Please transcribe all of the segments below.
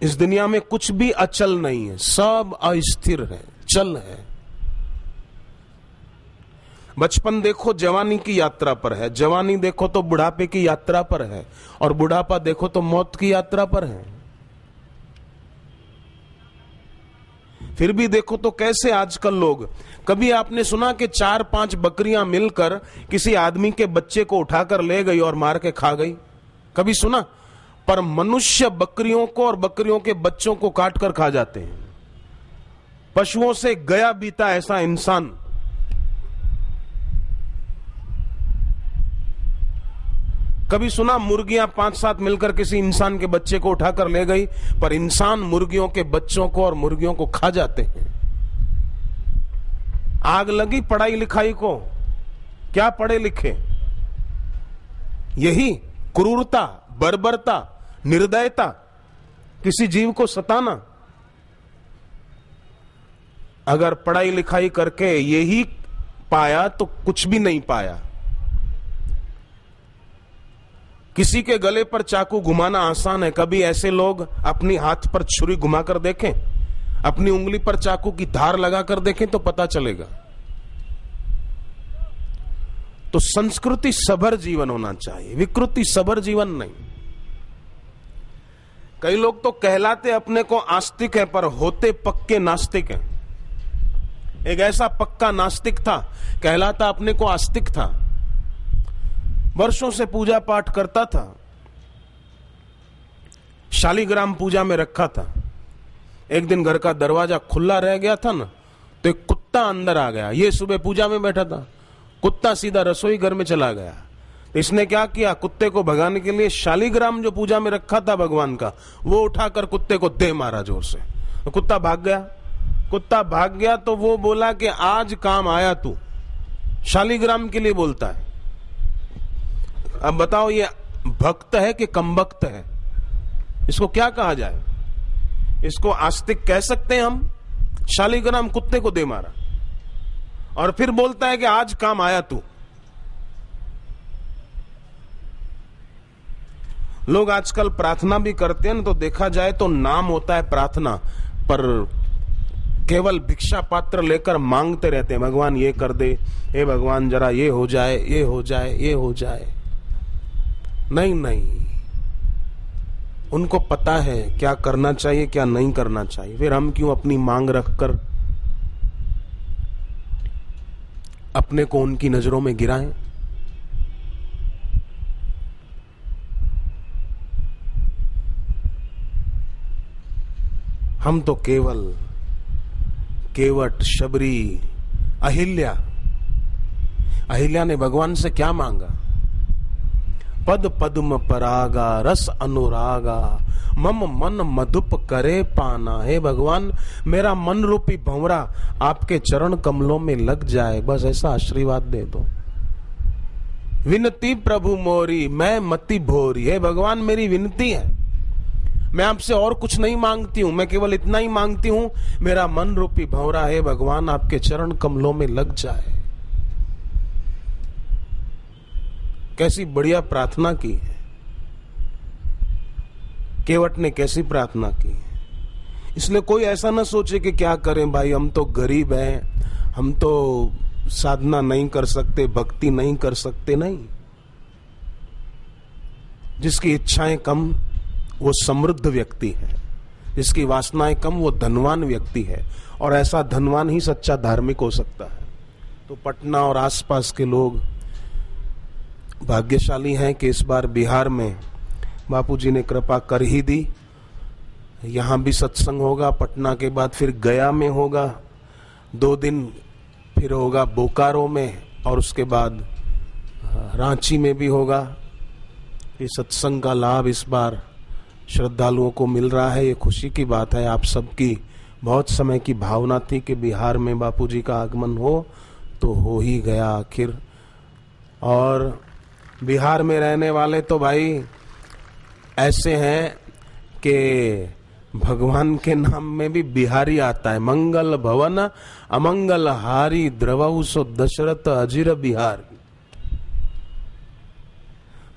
इस दुनिया में कुछ भी अचल नहीं है, सब अस्थिर है, चल है। बचपन देखो जवानी की यात्रा पर है, जवानी देखो तो बुढ़ापे की यात्रा पर है, और बुढ़ापा देखो तो मौत की यात्रा पर है। फिर भी देखो तो कैसे आजकल लोग, कभी आपने सुना कि 4-5 बकरियां मिलकर किसी आदमी के बच्चे को उठाकर ले गई और मार के खा गई? कभी सुना? पर मनुष्य बकरियों को और बकरियों के बच्चों को काट कर खा जाते हैं। पशुओं से गया बीता ऐसा इंसान। कभी सुना मुर्गियां 5-7 मिलकर किसी इंसान के बच्चे को उठाकर ले गई? पर इंसान मुर्गियों के बच्चों को और मुर्गियों को खा जाते हैं। आग लगी पढ़ाई लिखाई को, क्या पढ़े लिखे? यही क्रूरता, बर्बरता, निर्दयता, किसी जीव को सताना। अगर पढ़ाई लिखाई करके यही पाया तो कुछ भी नहीं पाया। किसी के गले पर चाकू घुमाना आसान है, कभी ऐसे लोग अपनी हाथ पर छुरी घुमाकर देखें, अपनी उंगली पर चाकू की धार लगाकर देखें तो पता चलेगा। तो संस्कृति सभर जीवन होना चाहिए, विकृति सभर जीवन नहीं। कई लोग तो कहलाते अपने को आस्तिक है पर होते पक्के नास्तिक हैं। एक ऐसा पक्का नास्तिक था, कहलाता अपने को आस्तिक था, वर्षों से पूजा पाठ करता था, शालिग्राम पूजा में रखा था। एक दिन घर का दरवाजा खुला रह गया था ना, तो एक कुत्ता अंदर आ गया। ये सुबह पूजा में बैठा था, कुत्ता सीधा रसोई घर में चला गया। तो इसने क्या किया, कुत्ते को भगाने के लिए शालिग्राम जो पूजा में रखा था भगवान का, वो उठाकर कुत्ते को दे मारा जोर से। तो कुत्ता भाग गया। कुत्ता भाग गया तो वो बोला कि आज काम आया तू, शालिग्राम के लिए बोलता है। अब बताओ ये भक्त है कि कमबख्त है? इसको क्या कहा जाए? इसको आस्तिक कह सकते हैं हम? शालिग्राम कुत्ते को दे मारा और फिर बोलता है कि आज काम आया तू। लोग आजकल प्रार्थना भी करते हैं ना, तो देखा जाए तो नाम होता है प्रार्थना, पर केवल भिक्षा पात्र लेकर मांगते रहते हैं, भगवान ये कर दे, हे भगवान जरा ये हो जाए, ये हो जाए, ये हो जाए। नहीं नहीं, उनको पता है क्या करना चाहिए क्या नहीं करना चाहिए। फिर हम क्यों अपनी मांग रखकर अपने को उनकी नजरों में गिराएं? हम तो केवट, शबरी, अहिल्या ने भगवान से क्या मांगा? पद पद्म परागा रस अनुरागा मम मन मधुप करे पाना। हे भगवान, मेरा मन रूपी भंवरा आपके चरण कमलों में लग जाए, बस ऐसा आशीर्वाद दे दो। विनती प्रभु मोरी मैं मति भोरी। हे भगवान, मेरी विनती है, मैं आपसे और कुछ नहीं मांगती हूं, मैं केवल इतना ही मांगती हूं, मेरा मन रूपी भंवरा है भगवान आपके चरण कमलों में लग जाए। कैसी बढ़िया प्रार्थना की है केवट ने, कैसी प्रार्थना की है। इसलिए कोई ऐसा ना सोचे कि क्या करें भाई, हम तो गरीब हैं, हम तो साधना नहीं कर सकते, भक्ति नहीं कर सकते। नहीं, जिसकी इच्छाएं कम वो समृद्ध व्यक्ति है, जिसकी वासनाएं कम वो धनवान व्यक्ति है, और ऐसा धनवान ही सच्चा धार्मिक हो सकता है। तो पटना और आसपास के लोग भाग्यशाली हैं कि इस बार बिहार में बापूजी ने कृपा कर ही दी। यहाँ भी सत्संग होगा, पटना के बाद फिर गया में होगा, 2 दिन फिर होगा बोकारो में, और उसके बाद रांची में भी होगा। ये सत्संग का लाभ इस बार श्रद्धालुओं को मिल रहा है, ये खुशी की बात है। आप सबकी बहुत समय की भावना थी कि बिहार में बापूजी का आगमन हो, तो हो ही गया आखिर। और बिहार में रहने वाले तो भाई ऐसे हैं कि भगवान के नाम में भी बिहारी आता है। मंगल भवन अमंगल हारी द्रवहु सो दशरथ अजिर बिहार।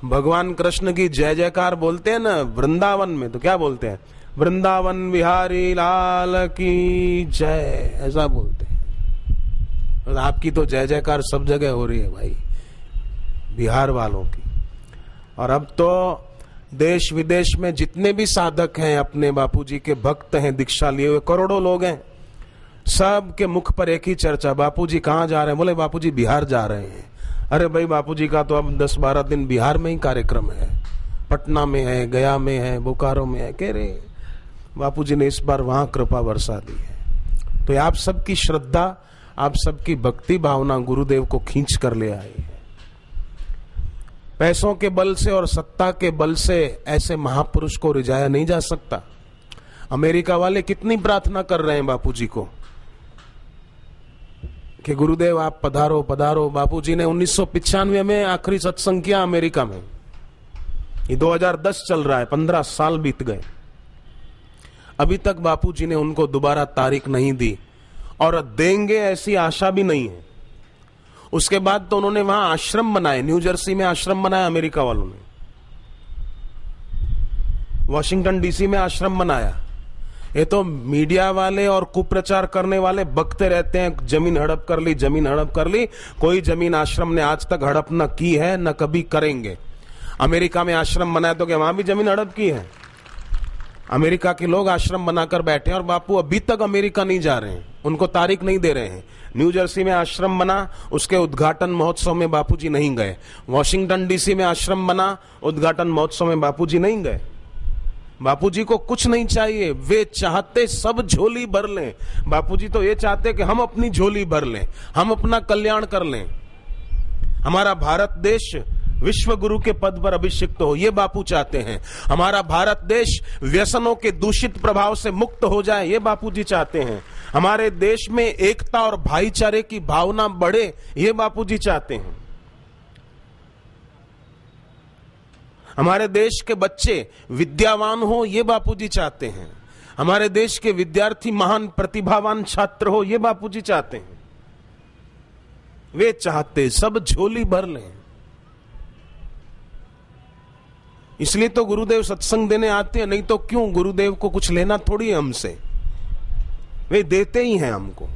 भगवान कृष्ण की जय जयकार बोलते हैं ना वृंदावन में, तो क्या बोलते हैं? वृंदावन बिहारी लाल की जय, ऐसा बोलते हैं। और आपकी तो जय जयकार सब जगह हो रही है भाई, बिहार वालों की। और अब तो देश विदेश में जितने भी साधक हैं, अपने बापूजी के भक्त हैं, दीक्षा लिए हुए करोड़ों लोग हैं, सब के मुख पर एक ही चर्चा, बापूजी कहाँ जा रहे हैं? बोले बापूजी बिहार जा रहे हैं। अरे भाई बापूजी का तो अब 10-12 दिन बिहार में ही कार्यक्रम है, पटना में है, गया में है, बोकारो में है। कह रहे बापूजी ने इस बार वहां कृपा बरसा दी है। तो आप सबकी श्रद्धा, आप सबकी भक्ति भावना गुरुदेव को खींच कर ले आई है। पैसों के बल से और सत्ता के बल से ऐसे महापुरुष को रिझाया नहीं जा सकता। अमेरिका वाले कितनी प्रार्थना कर रहे हैं बापूजी को कि गुरुदेव आप पधारो पधारो। बापूजी ने 1995 में आखिरी सत्संग किया अमेरिका में। ये 2010 चल रहा है, 15 साल बीत गए, अभी तक बापूजी ने उनको दोबारा तारीख नहीं दी और देंगे ऐसी आशा भी नहीं है। उसके बाद तो उन्होंने वहां आश्रम बनाए, न्यू जर्सी में आश्रम बनाया अमेरिका वालों ने, वॉशिंगटन डीसी में आश्रम बनाया। ये तो मीडिया वाले और कुप्रचार करने वाले बकते रहते हैं, जमीन हड़प कर ली, जमीन हड़प कर ली। कोई जमीन आश्रम ने आज तक हड़प न की है, न कभी करेंगे। अमेरिका में आश्रम बनाया तो क्या वहां भी जमीन हड़प की है? अमेरिका के लोग आश्रम बनाकर बैठे हैं और बापू अभी तक अमेरिका नहीं जा रहे हैं, उनको तारीख नहीं दे रहे हैं। न्यू जर्सी में आश्रम बना, उसके उद्घाटन महोत्सव में बापूजी नहीं गए। वॉशिंगटन डीसी में आश्रम बना, उद्घाटन महोत्सव में बापूजी नहीं गए। बापूजी को कुछ नहीं चाहिए, वे चाहते सब झोली भर लें। बापूजी तो ये चाहते कि हम अपनी झोली भर लें, हम अपना कल्याण कर लें, हमारा भारत देश विश्व गुरु के पद पर अभिषिक्त हो, ये बापू चाहते हैं। हमारा भारत देश व्यसनों के दूषित प्रभाव से मुक्त हो जाए, ये बापूजी चाहते हैं। हमारे देश में एकता और भाईचारे की भावना बढ़े, ये बापूजी चाहते हैं। हमारे देश के बच्चे विद्यावान हो, ये बापूजी चाहते हैं। हमारे देश के विद्यार्थी महान प्रतिभावान छात्र हो, ये बापूजी चाहते हैं। वे चाहते सब झोली भर लें। इसलिए तो गुरुदेव सत्संग देने आते हैं, नहीं तो क्यों? गुरुदेव को कुछ लेना थोड़ी है हमसे, वे देते ही हैं हमको।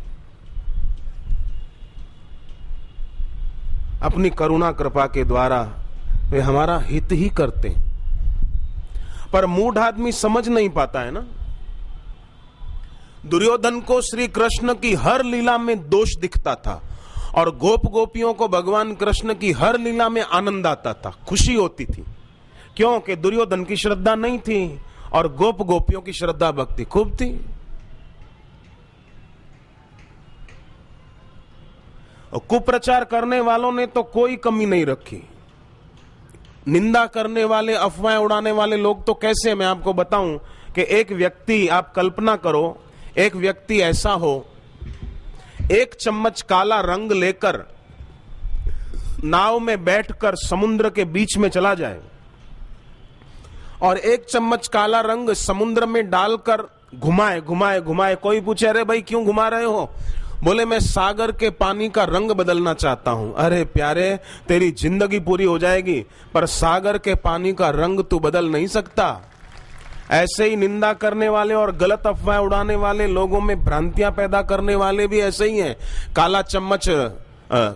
अपनी करुणा कृपा के द्वारा वे हमारा हित ही करते हैं। पर मूढ़ आदमी समझ नहीं पाता है ना। दुर्योधन को श्री कृष्ण की हर लीला में दोष दिखता था और गोप गोपियों को भगवान कृष्ण की हर लीला में आनंद आता था, खुशी होती थी। क्योंकि दुर्योधन की श्रद्धा नहीं थी और गोप गोपियों की श्रद्धा भक्ति खूब थी। और कुप्रचार करने वालों ने तो कोई कमी नहीं रखी। निंदा करने वाले, अफवाहें उड़ाने वाले लोग तो कैसे, मैं आपको बताऊं कि एक व्यक्ति, आप कल्पना करो, एक व्यक्ति ऐसा हो, 1 चम्मच काला रंग लेकर नाव में बैठकर समुद्र के बीच में चला जाए और 1 चम्मच काला रंग समुद्र में डालकर घुमाए घुमाए घुमाए। कोई पूछे अरे भाई क्यों घुमा रहे हो? बोले मैं सागर के पानी का रंग बदलना चाहता हूं। अरे प्यारे, तेरी जिंदगी पूरी हो जाएगी पर सागर के पानी का रंग तू बदल नहीं सकता। ऐसे ही निंदा करने वाले और गलत अफवाह उड़ाने वाले, लोगों में भ्रांतियां पैदा करने वाले भी ऐसे ही हैं।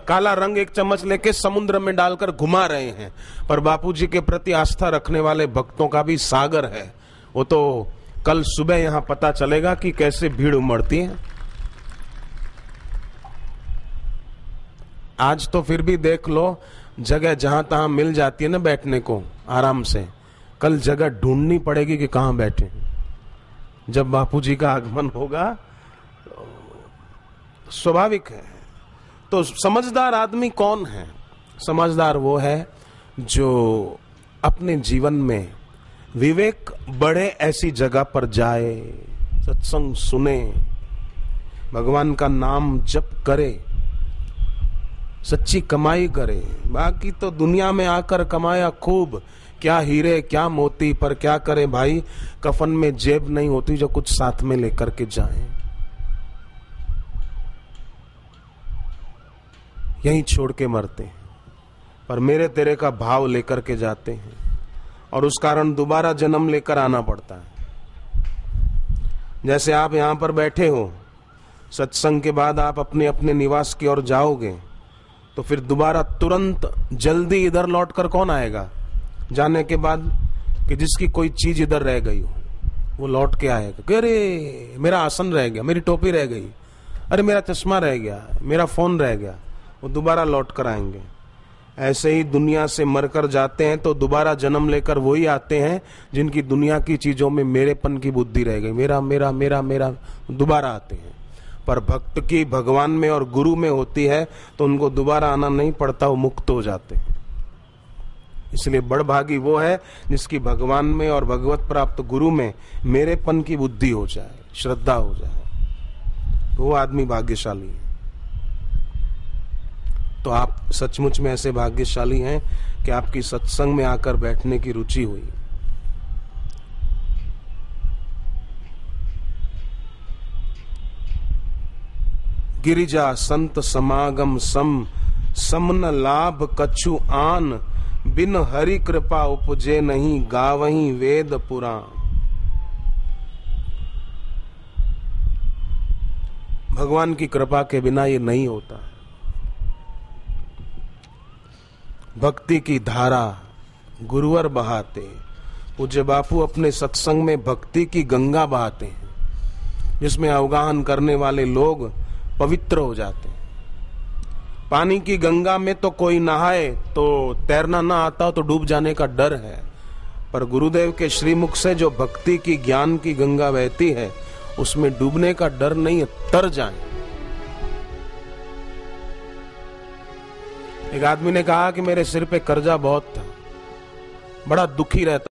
काला रंग 1 चम्मच लेके समुद्र में डालकर घुमा रहे हैं, पर बापूजी के प्रति आस्था रखने वाले भक्तों का भी सागर है। वो तो कल सुबह यहां पता चलेगा कि कैसे भीड़ उमड़ती है। आज तो फिर भी देख लो, जगह जहां तहां मिल जाती है ना बैठने को आराम से, कल जगह ढूंढनी पड़ेगी कि कहां बैठे। जब बापूजी का आगमन होगा स्वाभाविक है। तो समझदार आदमी कौन है? समझदार वो है जो अपने जीवन में विवेक बढ़े ऐसी जगह पर जाए, सत्संग सुने, भगवान का नाम जप करे, सच्ची कमाई करे। बाकी तो दुनिया में आकर कमाया खूब, क्या हीरे क्या मोती, पर क्या करे भाई, कफन में जेब नहीं होती जो कुछ साथ में लेकर के जाए। यहीं छोड़ के मरते हैं, पर मेरे तेरे का भाव लेकर के जाते हैं और उस कारण दोबारा जन्म लेकर आना पड़ता है। जैसे आप यहां पर बैठे हो, सत्संग के बाद आप अपने अपने निवास की ओर जाओगे तो फिर दोबारा तुरंत जल्दी इधर लौट कर कौन आएगा? जाने के बाद कि जिसकी कोई चीज इधर रह गई हो वो लौट के आएगा कि अरे मेरा आसन रह गया, मेरी टोपी रह गई, अरे मेरा चश्मा रह गया, मेरा फोन रह गया, वो दोबारा लौट कर आएंगे। ऐसे ही दुनिया से मरकर जाते हैं तो दोबारा जन्म लेकर वही आते हैं जिनकी दुनिया की चीजों में मेरेपन की बुद्धि रह गई, मेरा मेरा मेरा मेरा, दोबारा आते हैं। पर भक्त की भगवान में और गुरु में होती है तो उनको दोबारा आना नहीं पड़ता, वो मुक्त हो जाते हैं। इसलिए बड़भागी वो है जिसकी भगवान में और भगवत प्राप्त गुरु में मेरेपन की बुद्धि हो जाए, श्रद्धा हो जाए, तो वो आदमी भाग्यशाली है। तो आप सचमुच में ऐसे भाग्यशाली हैं कि आपकी सत्संग में आकर बैठने की रुचि हुई। गिरिजा संत समागम समन लाभ कछु आन, बिन हरि कृपा उपजे नहीं गावहीं वेद पुराण। भगवान की कृपा के बिना ये नहीं होता। भक्ति की धारा गुरुवर बहाते, पूज्य बापू अपने सत्संग में भक्ति की गंगा बहाते हैं, जिसमें अवगाहन करने वाले लोग पवित्र हो जाते हैं। पानी की गंगा में तो कोई नहाए तो तैरना ना आता हो तो डूब जाने का डर है, पर गुरुदेव के श्रीमुख से जो भक्ति की ज्ञान की गंगा बहती है उसमें डूबने का डर नहीं है, तर जाए। एक आदमी ने कहा कि मेरे सिर पे कर्जा बहुत था, बड़ा दुखी रहता